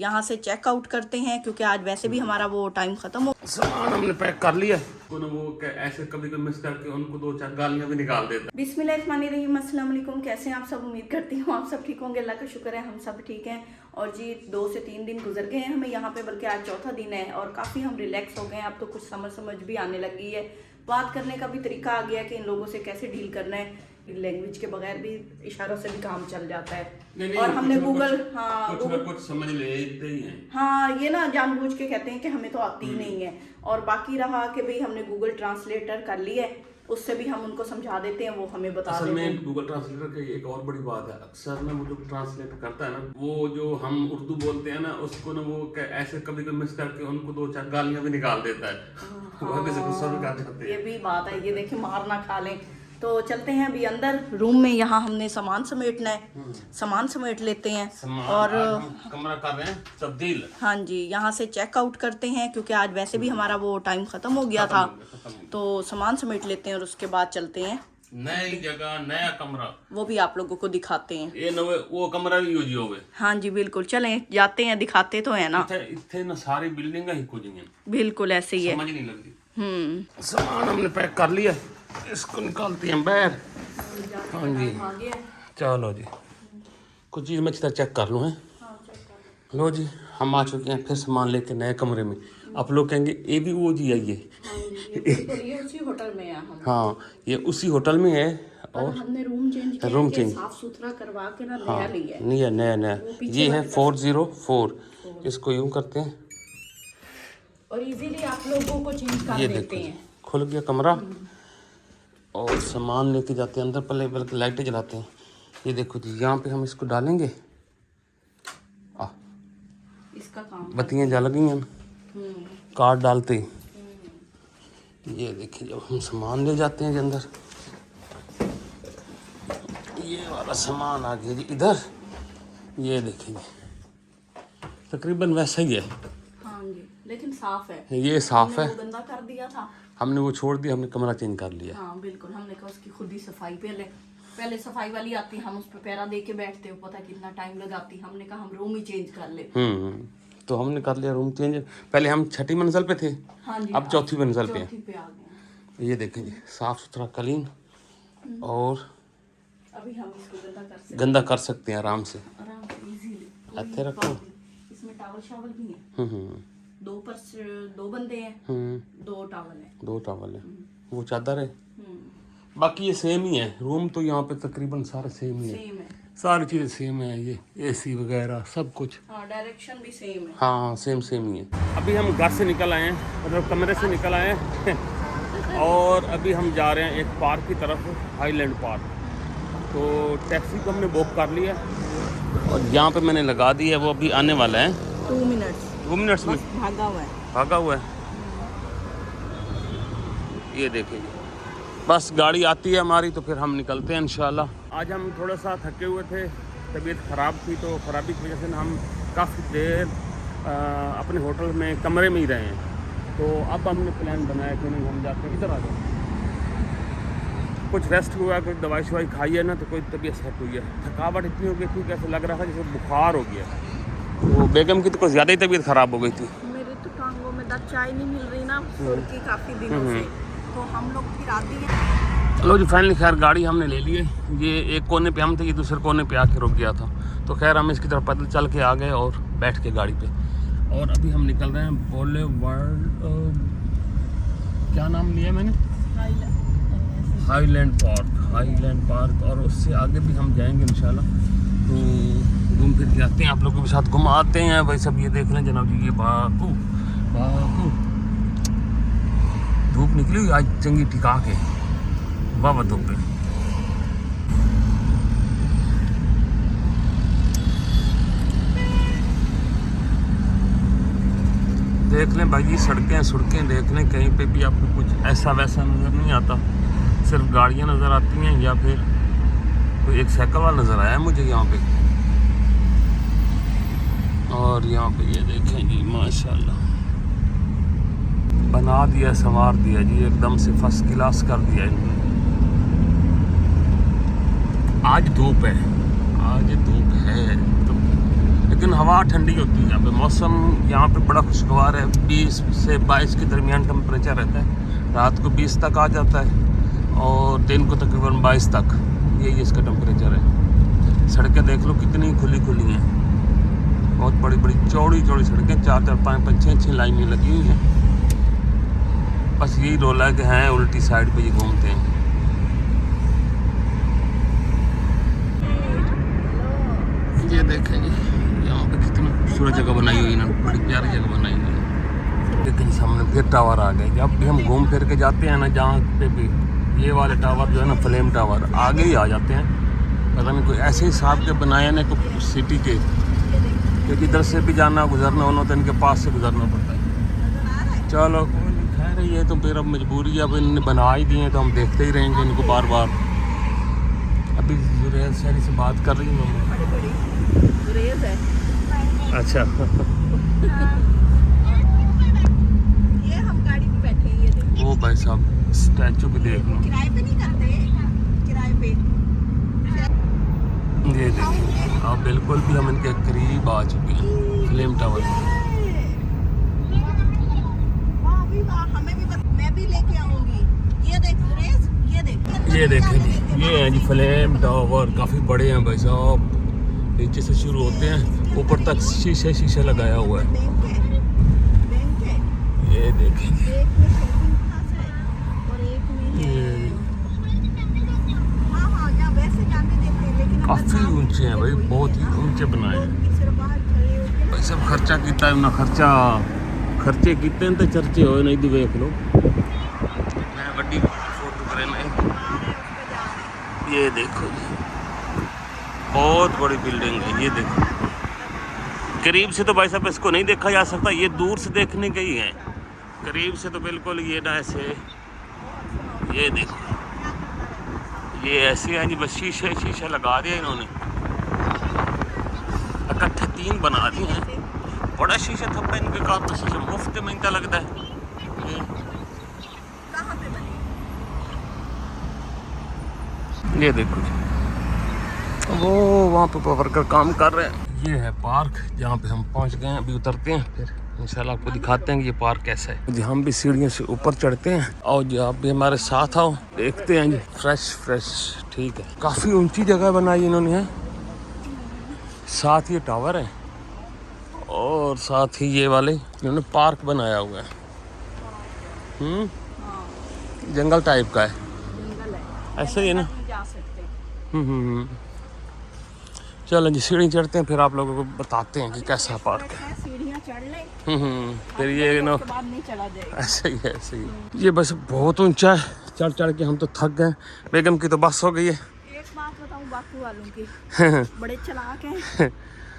यहाँ से चेकआउट करते हैं क्योंकि आज वैसे भी हमारा वो टाइम खत्म हो। सामान हमने पैक कर लिया। वो ऐसे कभी कभी मिस करके उनको 2-4 गालियां भी निकाल देता। बिस्मिल्लाहिर्रहमानिर्रहीम, अस्सलाम वालेकुम। कैसे हैं आप सब? उम्मीद करती हूँ आप सब ठीक होंगे। अल्लाह का शुक्र है हम सब ठीक हैं। और जी 2 से 3 दिन गुजर गए हैं हमें यहाँ पे, बल्कि आज चौथा दिन है और काफ़ी हम रिलैक्स हो गए हैं। अब तो कुछ समझ भी आने लगी है, बात करने का भी तरीका आ गया कि इन लोगों से कैसे डील करना है। लैंग्वेज के बगैर भी इशारों से भी काम चल जाता है। नहीं, और हमने गूगल कुछ समझ लेते ही हैं। हाँ, ये ना जानबूझ के कहते हैं कि हमें तो आती ही नहीं है। और बाकी रहा कि भाई हमने गूगल ट्रांसलेटर कर लिया है, उससे भी हम उनको समझा देते हैं, वो हमें बता देते हैं। असल में गूगल ट्रांसलेटर की एक और बड़ी बात है, अक्सर ना वो जो ट्रांसलेट करता है ना, वो जो हम उर्दू बोलते हैं ना, उसको ना वो ऐसे कभी कभी मिस करके उनको 2-4 गालियां भी निकाल देता है। वो किसी गुस्सा भी कर जाते हैं। ये भी बात है, ये देखिए मार ना खा लें। तो चलते हैं अभी अंदर रूम में। यहाँ हमने सामान समेटना है, सामान समेट लेते हैं और कमरा कर रहे हैं तब्दील। हाँ जी, यहाँ से चेकआउट करते हैं क्योंकि आज वैसे भी हमारा वो टाइम खत्म हो गया था। तो सामान समेट लेते हैं और उसके बाद चलते हैं नई जगह, नया कमरा, वो भी आप लोगों को दिखाते हैं। ये वो कमरा भी यूज होवे। हाँ जी बिल्कुल, चलें जाते हैं, दिखाते तो है ना। इतने ना सारी बिल्डिंग ही कुछ बिल्कुल ऐसे ही है। समझ नहीं लगती। सामान हमने पैक कर लिया, इसको निकालते हैं बाहर। हाँ जी चलो जी, कुछ चीज़ मैं चेक कर लूँ। लो जी, हम आ चुके हैं फिर सामान लेके नए कमरे में। आप लोग कहेंगे ये भी वो जी आइए। ये उसी होटल में है हम। हाँ, ये उसी होटल में है। और हमने रूम चेंज साफ सुथरा करवा के ना नया लिया है। नहीं है, नया ये है 404। इसको यूं करते हैं और इजीली आप लोगों को चेंज कर देते हैं। खुल गया कमरा और सामान लेके जाते हैं अंदर। पहले बल्कि लाइटें जलाते हैं। ये देखो जी, यहाँ पे हम इसको डालेंगे। इसका काम बत्तियाँ जल गई हैं कार्ड डालते ही। ये देखिए, जब हम सामान ले जाते हैं अंदर, ये वाला सामान आ गया जी इधर। ये देखिए जी, तकरीबन वैसा ही है। हाँ जी, लेकिन साफ है। ये साफ है, गंदा कर दिया था हमने वो छोड़ दिया, हमने कमरा चेंज कर लिया। हाँ बिल्कुल, हमने कहा उसकी खुद ही सफाई पहले सफाई वाली आती, हम उस पर पैरा दे के बैठते हो, पता कितना टाइम लगाती। हमने कहा हम रूम ही चेंज कर ले। तो हमने कर लिया रूम चेंज। पहले हम 6ठी मंजिल पे थे। हाँ जी, अब 4थी मंजिल पे आ गए। ये देखें जी, साफ सुथरा क्लीन। और अभी हम इसको गंदा कर सकते हैं आराम से इजीली। अच्छे रखो। इसमें टॉवल शावल भी है। 2 बंदे हैं, 2 टॉवल है। वो चादर है। बाकी ये सेम ही है। रूम तो यहाँ पे तकरीबन सारे सेम ही है। सारी चीज़ें सेम है। ये एसी वगैरह सब कुछ, डायरेक्शन भी सेम है। हाँ सेम ही है। अभी हम घर से निकल आए हैं, मतलब कमरे से निकल आए हैं और अभी हम जा रहे हैं एक पार्क की तरफ, हाईलैंड पार्क। तो टैक्सी को हमने बुक कर लिया और यहाँ पे मैंने लगा दी है, वो अभी आने वाला है। 2 मिनट्स में भागा हुआ है। ये देखिए, बस गाड़ी आती है हमारी तो फिर हम निकलते हैं इंशाल्लाह। आज हम थोड़ा सा थके हुए थे, तबीयत ख़राब थी, तो ख़राबी की वजह से हम काफ़ी देर अपने होटल में कमरे में ही रहे हैं। तो अब हमने प्लान बनाया कि नहीं, हम जाके इधर आ जाए, कुछ रेस्ट हुआ, कुछ दवाई शवाई खाई है ना, तो कोई तबीयत सेट हुई है। थकावट इतनी हो गई थी कि ऐसा लग रहा था जैसे बुखार हो गया। तो बेगम की तो कुछ ज़्यादा ही तबीयत ख़राब हो गई थी। मेरे तो टांगों में दर्द, चाय नहीं मिल रही ना की काफ़ी दिनों से, तो हम लोग फिर आती हैं। चलो जी, फाइनली खैर गाड़ी हमने ले ली है। ये एक कोने पे हम थे, ये दूसरे कोने पे आके रुक गया था। तो खैर हम इसकी तरफ पैदल चल के आ गए और बैठ के गाड़ी पे। और अभी हम निकल रहे हैं बोलेवर्ड, क्या नाम लिया मैंने, हाईलैंड पार्क। और उससे आगे भी हम जाएंगे इंशाल्लाह। तो घूम फिर के आते हैं, आप लोगों के साथ घुमाते हैं भाई सब। ये देख लें जनाब जी, ये बाकू धूप निकली हुई आज चंगी टिका के, वाह धूप है। देख लें भाई, सड़कें देख लें, कहीं पे भी आपको कुछ ऐसा वैसा नज़र नहीं आता, सिर्फ गाड़ियाँ नज़र आती हैं या फिर कोई एक साइकिल वाला नज़र आया मुझे यहाँ पे। और यहाँ पे ये देखें जी, माशाल्लाह बना दिया, संवार दिया जी, एकदम से फर्स्ट क्लास कर दिया इन्होंने। आज धूप है तो लेकिन हवा ठंडी होती है यहाँ पे। मौसम यहाँ पे बड़ा खुशगवार है। 20 से 22 के दरमियान टेम्परेचर रहता है। रात को 20 तक आ जाता है और दिन को तकरीबन 22 तक, यही इसका टेम्परेचर है। सड़कें देख लो कितनी खुली खुली हैं, बहुत बड़ी बड़ी चौड़ी चौड़ी सड़कें, 4-4, 5-5, 6-6 लाइनें लगी हुई हैं। बस यही रोला है कि हैं उल्टी साइड पे ये घूमते हैं। ये देखें जी, यहाँ पे कितनी खूबसूरत जगह बनाई हुई है ना, बड़ी प्यारी जगह बनाई हुई है। लेकिन सामने फिर टावर आ गए। जब भी हम घूम फिर के जाते हैं ना, जहाँ पे भी ये वाले टावर जो है ना, फ्लेम टावर आगे ही आ जाते हैं। पता नहीं कोई ऐसे हिसाब के बनाए ना कोई सिटी के, क्योंकि इधर से भी जाना गुजरना होना तो इनके पास से गुजरना पड़ता है। चलो खैर ये तो फिर अब मजबूरी है, अब इन्होंने बना ही दिए तो हम देखते ही रहेंगे इनको बार बार। अभी जुरेज शहरी से बात कर रही हूँ गुरेज है। अच्छा ये हम गाड़ी में बैठे हैं, ये देखो। वो भाई साहब स्टैचू भी देख लो, किराए पे नहीं करते, किराए पे। ये देखिए अब बिल्कुल भी हम इनके करीब आ चुके हैं फ्लेम टावर। वाह भी वाह, हमें भी मैं भी लेके आऊंगी। ये देख सुरेश, ये देख। ये देखें जी, ये हैं जी फ्लेम टावर, काफ़ी बड़े हैं भाई साहब। नीचे से शुरू होते हैं, ऊपर तक शीशे शीशे लगाया हुआ है। बैंक है। ये देखें जी, एक में शॉपिंग क्लास है और एक में है। हाँ यहाँ वैसे जाने देते हैं, लेकिन काफ़ी ऊंचे हैं भाई, बहुत ही ऊंचे बनाए हैं। सिर्फ बाहर खड़े होके भाई सब खर्चा किया ना, खर्चे किते हैं तो चर्चे हो नहीं तो देख लो। मैं बड़ी फोटो करे ना, ये देखो जी, बहुत बड़ी बिल्डिंग है। ये देखो करीब से तो भाई साहब इसको नहीं देखा जा सकता, ये दूर से देखने के ही है। करीब से तो बिल्कुल ये ना ऐसे, ये देखो ये ऐसे हैं जी, बस शीशे शीशे लगा दिए इन्होंने, इकट्ठे 3 बना दिए हैं। बड़ा शीशा थप्पा इनके काम तो शीशा मुफ्त में इनका लगता है। ये देखो जी, वो वहाँ पे वर्कर काम कर रहे हैं। ये है पार्क जहाँ पे हम पहुँच गए हैं। अभी उतरते हैं, फिर इंशाल्लाह आपको दिखाते हैं कि ये पार्क कैसा है जी। हम भी सीढ़ियों से ऊपर चढ़ते हैं और जी आप भी हमारे साथ आओ, देखते हैं जी। फ्रेश ठीक है, काफ़ी ऊंची जगह बनाई इन्होंने है। साथ ये टावर है और साथ ही ये वाले इन्होंने पार्क बनाया हुआ है। जंगल टाइप का है, ऐसा ही है ना। चलो जी सीढ़ी चढ़ते हैं, फिर आप लोगों को बताते हैं कि कैसा पार्क है। सीढ़ियाँ चढ़ ले, फिर ये नो बाद नहीं चला जाएगा। ऐसे ही है, ऐसे ही। ये बस बहुत ऊंचा है, चढ़ के हम तो थक गए। बेगम की तो बस हो गई है। एक बात बताऊं बापू वालों की, बड़े चालाक हैं।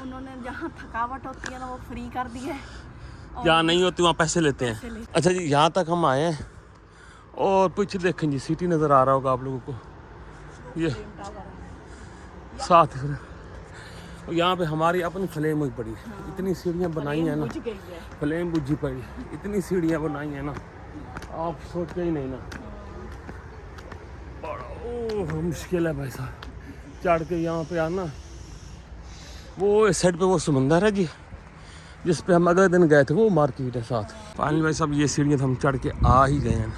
उन्होंने जहाँ थकावट होती है ना वो फ्री कर दी है, जहाँ नहीं होती वहाँ पैसे लेते हैं। अच्छा जी यहाँ तक हम आए हैं और पीछे देखें जी सिटी नज़र आ रहा होगा आप लोगों को, ये साथ फिर यहाँ पे हमारी अपनी फ्लेम हुई पड़ी है। इतनी सीढ़ियाँ बनाई हैं ना, फ्लेम बुझी पड़ी, इतनी सीढ़ियाँ बनाई हैं ना, आप सोचते ही नहीं ना। बड़ा मुश्किल है भाई साहब चढ़ के यहाँ पे आना। वो इस साइड पे वो समंदर है जी, जिस पे हम अगले दिन गए थे, वो मार्केट है साथ। फाइनली भाई साहब ये सीढ़ियाँ हम चढ़ के आ ही गए हैं।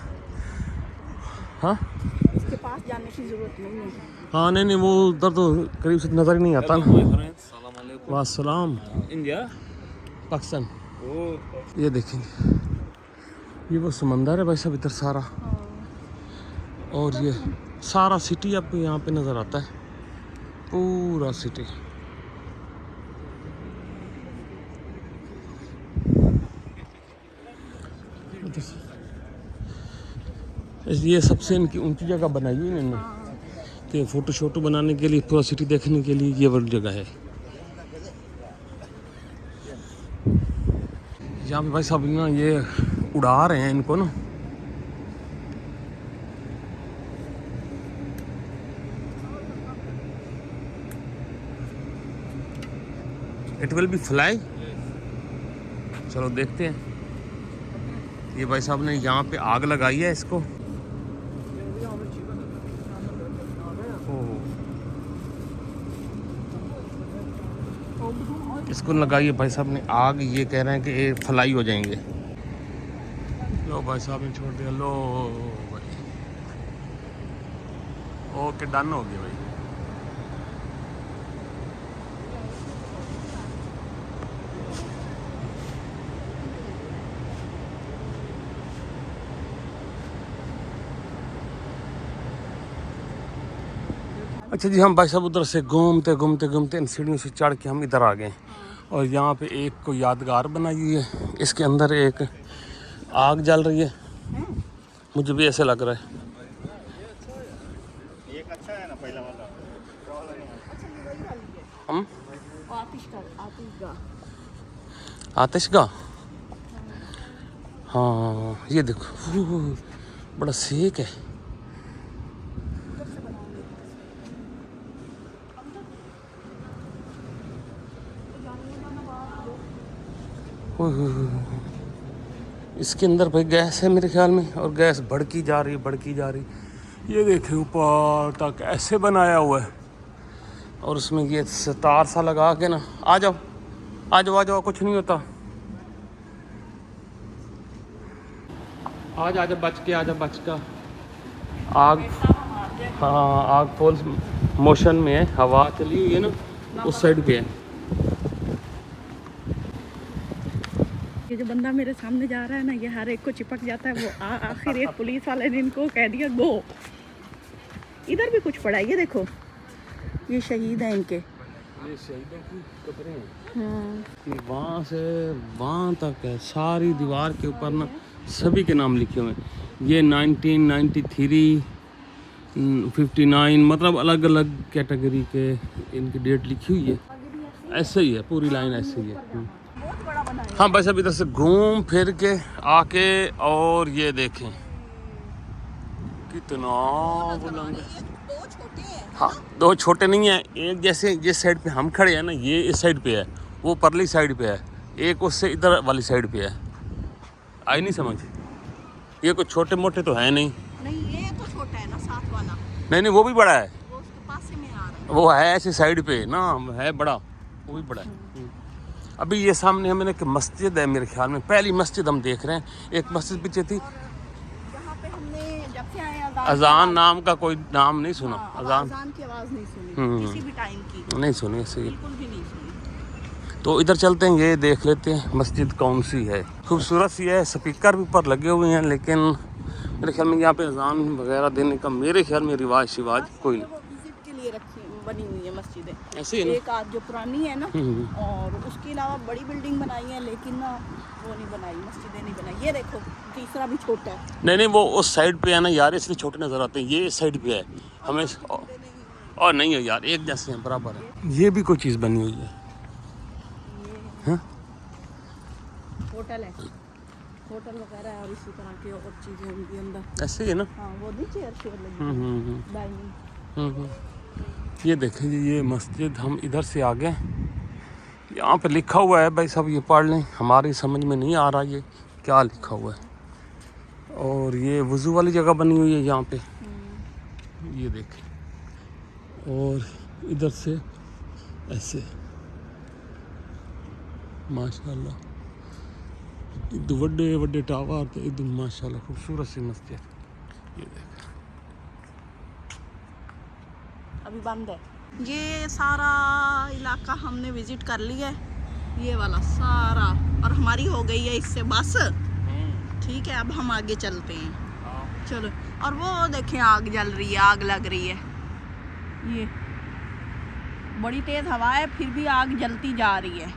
हाँ इसके पास जाने की जरूरत नहीं है। हाँ नहीं वो उधर तो करीब से नज़र ही नहीं आता ना। वासलाम, इंडिया पाकिस्तान। ये देखेंगे, ये वो समंदर है भाई साहब इधर सारा, और ये सारा सिटी आपको यहाँ पे नज़र आता है, पूरा सिटी। ये सबसे इनकी ऊंची जगह बनाई हुई है इन्होंने कि फ़ोटो शोटो बनाने के लिए, पूरा सिटी देखने के लिए ये बड़ी जगह है। यहाँ पे भाई साहब ना ये उड़ा रहे हैं इनको ना, इट विल बी फ्लाई। चलो देखते हैं। ये भाई साहब ने यहाँ पे आग लगाई है इसको। इसको लगाइए भाई साहब ने आग, ये कह रहे हैं कि ये फ्लाई हो जाएंगे। लो भाई साहब ने छोड़ दिया। लो भाई, ओके डन हो गया भाई। अच्छा जी, हम भाई साहब उधर से घूमते घूमते घूमते इन सीढ़ियों से चढ़ के हम इधर आ गए और यहाँ पे एक को यादगार बनाई हुई है। इसके अंदर एक आग जल रही है, मुझे भी ऐसे लग रहा है। एक अच्छा है ना पहला वाला। हम आतिशगा। हाँ ये देखो, बड़ा सेक है। इसके अंदर भाई गैस है मेरे ख्याल में, और गैस भड़की जा रही भड़की जा रही। ये देखे ऊपर तक ऐसे बनाया हुआ है, और उसमें ये तार सा लगा के ना, आ जाओ आ जाओ आ जाओ, कुछ नहीं होता। आ जा बच के, आ जा बच का। आग, हाँ आग फुल मोशन में है, हवा चली हुई है ना उस साइड पे है। ये जो बंदा मेरे सामने जा रहा है ना, ये हर एक को चिपक जाता है। वो आखिर एक पुलिस वाले ने इनको कह दिया गो। इधर भी कुछ पड़ा है, ये देखो, ये शहीद है इनके। ये शहीदों की कब्रें हैं। वहाँ से वहाँ तक है, सारी दीवार के ऊपर ना सभी के नाम लिखे हुए हैं। ये 1993, 59, मतलब अलग अलग कैटेगरी के इनकी डेट लिखी हुई है। ऐसे ही है, पूरी लाइन ऐसे ही है। हाँ बस अभी इधर से घूम फिर के आके, और ये देखें कितना बुलंद है। हाँ दो छोटे नहीं है, एक जैसे जिस साइड पे हम खड़े हैं ना, ये इस साइड पे है, वो परली साइड पे है, एक उससे इधर वाली साइड पे है। आई नहीं समझ? ये कुछ छोटे मोटे तो है नहीं। नहीं ये तो छोटा है ना, साथ वाला। नहीं वो भी बड़ा है, वो उसके पास में आ रहा है। वो है ऐसी साइड पे ना, है बड़ा, वो भी बड़ा है। अभी ये सामने हमें एक मस्जिद है मेरे ख्याल में, पहली मस्जिद हम देख रहे हैं। एक मस्जिद पीछे थी, यहाँ पे हमने जब से आए अजान नाम का कोई नाम नहीं सुना। अजान की आवाज़ नहीं सुनी किसी भी टाइम की, नहीं सुनी ऐसे ही। बिल्कुल भी नहीं सुनी। तो इधर चलते हैं, ये देख लेते हैं मस्जिद कौन सी है। खूबसूरत सी है, स्पीकर भी ऊपर लगे हुए हैं, लेकिन मेरे ख्याल में यहाँ पे अजान वगैरह देने का मेरे ख्याल में रिवाज शिवाज कोई नहीं। वो विजिट के लिए रखी बनी हुई है मस्जिदें, ऐसे ही ना? एक आध जो पुरानी है ना, और उसके अलावा बड़ी बिल्डिंग बनाई है, लेकिन ना वो नहीं बनाई, मस्जिदें नहीं बनाई। ये देखो तीसरा भी छोटा है। नहीं वो उस साइड पे है ना यार, इसलिए छोटे नजर आते हैं। ये इस साइड पे है, हमें और नहीं है यार, एक जैसे हैं, बराबर है। ये भी कोई चीज़ बनी हुई है, होटल है, होटल वगैरह है, और इसी तरह की और चीज़ें उनके अंदर ऐसे ही है ना। हाँ वो भी चेयर लगी डाइनिंग। ये देखें जी, ये मस्जिद हम इधर से आ गए। यहाँ पे लिखा हुआ है भाई साहब, ये पढ़ लें, हमारी समझ में नहीं आ रहा ये क्या लिखा हुआ है। और ये वज़ू वाली जगह बनी हुई है यहाँ पे, ये देखें। और इधर से ऐसे माशाल्लाह, इधर बड़े बड़े टावर, तो इधर माशाल्लाह खूबसूरत सी मस्जिद। ये देखें अभी बंद है। ये सारा इलाका हमने विजिट कर लिया है, ये वाला सारा, और हमारी हो गई है इससे बस। ठीक है, अब हम आगे चलते हैं। चलो, और वो देखें आग जल रही है, आग लग रही है। ये बड़ी तेज़ हवा है, फिर भी आग जलती जा रही है।